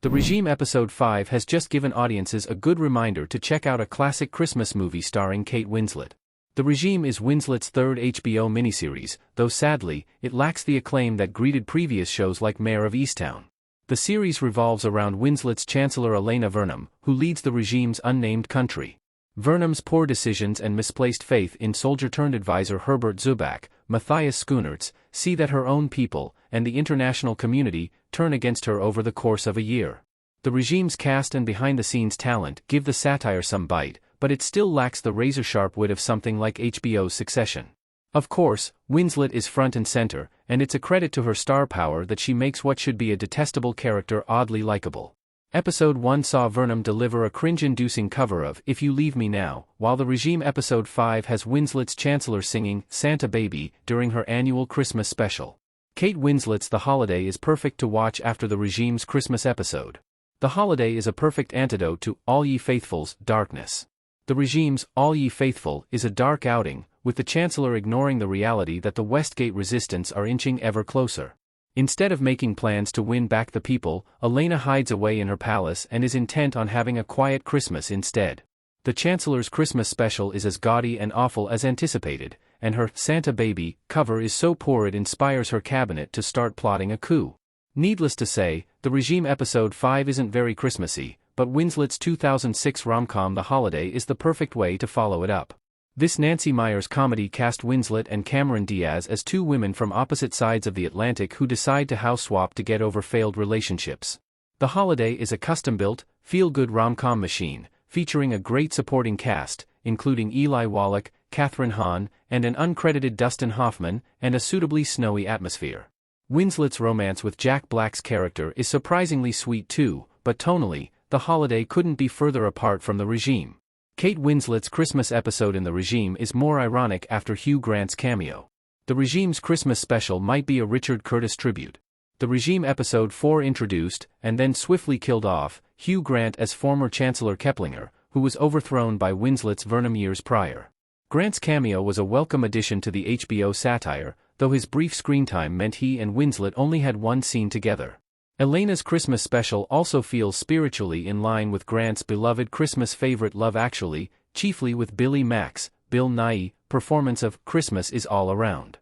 The Regime Episode 5 has just given audiences a good reminder to check out a classic Christmas movie starring Kate Winslet. The Regime is Winslet's third HBO miniseries, though sadly, it lacks the acclaim that greeted previous shows like Mayor of Easttown. The series revolves around Winslet's Chancellor Elena Vernon, who leads the regime's unnamed country. Vernon's poor decisions and misplaced faith in soldier-turned-advisor Herbert Zubak, Matthias Schoenaerts, see that her own people, and the international community, turn against her over the course of a year. The regime's cast and behind-the-scenes talent give the satire some bite, but it still lacks the razor-sharp wit of something like HBO's Succession. Of course, Winslet is front and center, and it's a credit to her star power that she makes what should be a detestable character oddly likable. Episode 1 saw Vernon deliver a cringe-inducing cover of If You Leave Me Now, while the Regime Episode 5 has Winslet's Chancellor singing Santa Baby during her annual Christmas special. Kate Winslet's The Holiday is perfect to watch after the Regime's Christmas episode. The Holiday is a perfect antidote to All Ye Faithful's darkness. The Regime's All Ye Faithful is a dark outing, with the Chancellor ignoring the reality that the Westgate resistance are inching ever closer. Instead of making plans to win back the people, Elena hides away in her palace and is intent on having a quiet Christmas instead. The Chancellor's Christmas special is as gaudy and awful as anticipated, and her Santa Baby cover is so poor it inspires her cabinet to start plotting a coup. Needless to say, the Regime Episode 5 isn't very Christmassy, but Winslet's 2006 rom-com The Holiday is the perfect way to follow it up. This Nancy Meyers comedy cast Winslet and Cameron Diaz as two women from opposite sides of the Atlantic who decide to house swap to get over failed relationships. The Holiday is a custom-built, feel-good rom-com machine, featuring a great supporting cast, including Eli Wallach, Kathryn Hahn, and an uncredited Dustin Hoffman, and a suitably snowy atmosphere. Winslet's romance with Jack Black's character is surprisingly sweet too, but tonally, The Holiday couldn't be further apart from the Regime. Kate Winslet's Christmas episode in The Regime is more ironic after Hugh Grant's cameo. The Regime's Christmas special might be a Richard Curtis tribute. The Regime Episode 4 introduced, and then swiftly killed off, Hugh Grant as former Chancellor Keplinger, who was overthrown by Winslet's Vernon years prior. Grant's cameo was a welcome addition to the HBO satire, though his brief screen time meant he and Winslet only had one scene together. Elena's Christmas special also feels spiritually in line with Grant's beloved Christmas favorite Love Actually, chiefly with Billy Mack's, Bill Nighy, performance of Christmas is All Around.